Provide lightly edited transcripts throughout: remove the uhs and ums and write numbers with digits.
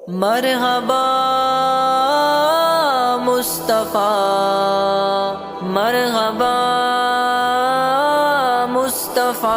مرحبا مصطفیٰ، مرحبا مصطفیٰ۔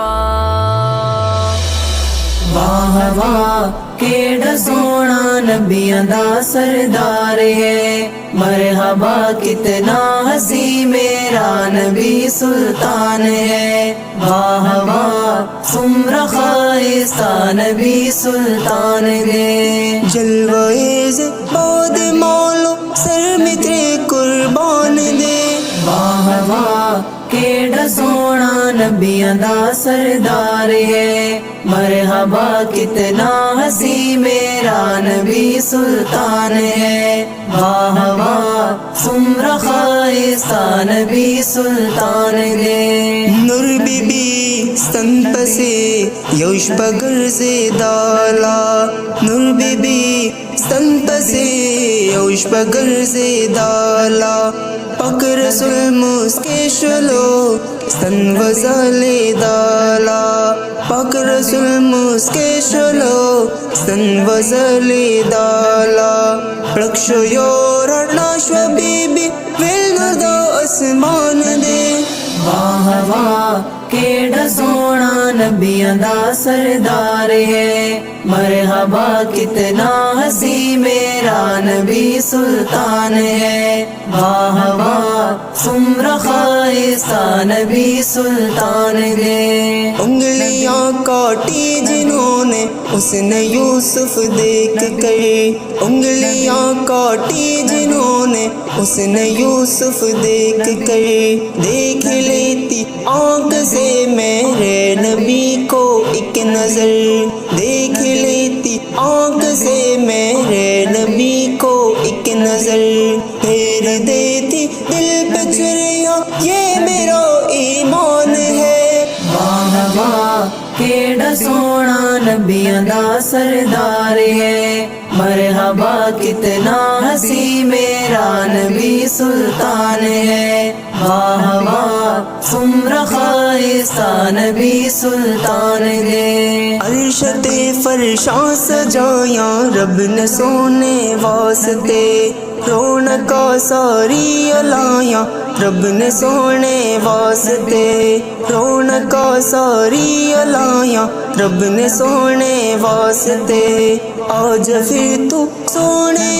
واہ واہ کیڑا سونا نبیاں دا سردار ہے، مرحبا کتنا ہنسی میرا نبی سلطان ہے۔ واہ واہ سمرا خائستہ نبی سلطان ہے، جلوے سے بعد مولو سر میں تیرے قربان دے۔ واہ واہ کیڑا سونا نبیاں دا سردار ہے، مرحبا کتنا ہنسی میرا نبی سلطان ہے۔ واہ واہ سمرا خائستہ نبی سلطان ہے، نور بی بی ستن پسے یوش پگر سے دالا، نور بی بی ستن پسے یوش پگر سے دالا، پاک رسول مسکے شلو ستن وزالے دالا، پاک رسول مسکے شلو ستن وزالے دالا، رکشو یور ناشو بی بی ویل دا اسمان دے۔ واہ واہ کیڑا سونا نبیاں دا سردار ہے، مرحبا کتنا ہنسی میرا نبی سلطان ہے۔ واہ واہ سمرا خائستہ نبی سلطان ہے، انگلیاں کاٹی جنہوں نے اس نے یوسف دیکھ کر، انگلیاں کاٹی جنہوں نے اس نے یوسف دیکھ کر، دیکھ لیتی آنکھ سے میرے نبی کو ایک نظر، دیکھ لیتی آنکھ سے میرے نبی کو ایک نظر، پھیر دیتی دل پہ چھریاں یہ میرا ایمان ہے۔ واہ واہ کیڑا سونا نبیاں دا سردار ہے، مرحبا کتنا ہنسی میرا نبی سلطان ہے۔ واہ واہ سمرا خائستہ نبی سلطان ہے، عرشت فرشاں سجایاں رب نے سونے واسطے، رونقاں ساری علایاں رب نے سونے واسطے، رونقاں ساری علایاں رب نے سونے واسطے، آج پھر تو سونے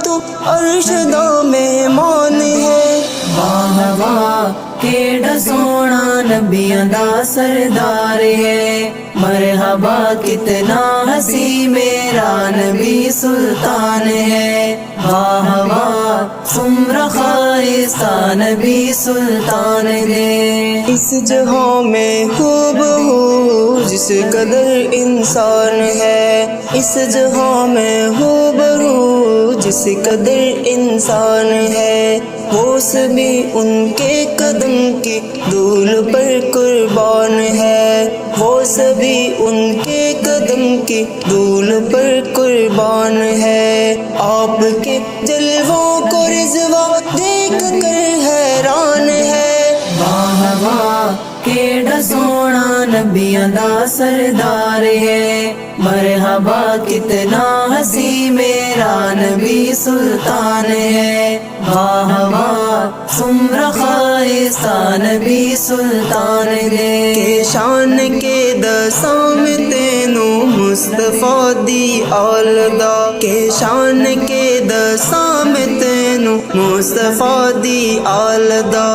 تو عرش دا مہمان ہے۔ واہ واہ کیڑا سونا نبیاں دا سردار ہے، مرحبا کتنا ہنسی میرا نبی سلطان ہے۔ واہ واہ سمرا خائستہ نبی سلطان ہے، اس جہاں میں خوب ہو جس قدر انسان ہے، اس جہاں میں خوب ہو جس قدر انسان ہے، وہ سبھی ان کے قدم کی دھول پر قربان ہے، وہ سبھی ان کے قدم کی دھول پر قربان ہے، آپ کے جلووں کو رضوا دیکھ کر حیران ہے۔ واہ واہ کیڑا سونا نبیاں دا سردار ہے، مرحبا کتنا ہنسی میرا نبی سلطان ہے۔ واہ واہ سمرا خائستہ نبی سلطان ہے، کہ شان کے دساں میں تینوں مصطفیٰ دی آلدا، کہ شان کے دساں میں تینوں مصطفیٰ دی آلدا،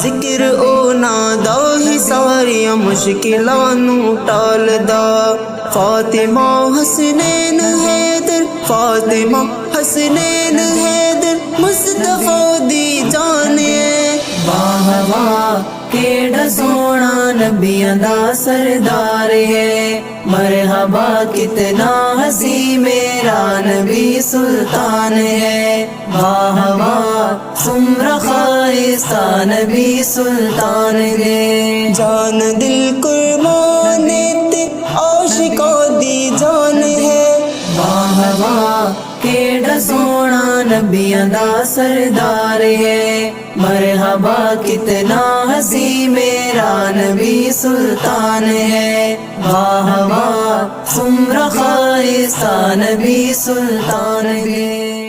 ذکر او نادا ہی ساریاں مشکلاں نو ٹالدا، فاطمہ حسنین حیدر، فاطمہ حسنین حیدر مصطفیٰ دی جان ہے۔ واہ واہ کیڑا سونا نبیاں دا سردار ہے، مرحبا کتنا ہنسی میرا نبی سلطان ہے۔ واہ واہ سمرا خائستہ نبی سلطان ہے، جان دل قربان تے عاشقاں دی جان ہے۔ واہ واہ کیڑا سونا نبیاں دا سردار ہے، مرحبا کتنا ہنسی میرا نبی سلطان ہے۔ واہ واہ سمر خائستہ نبی سلطان گے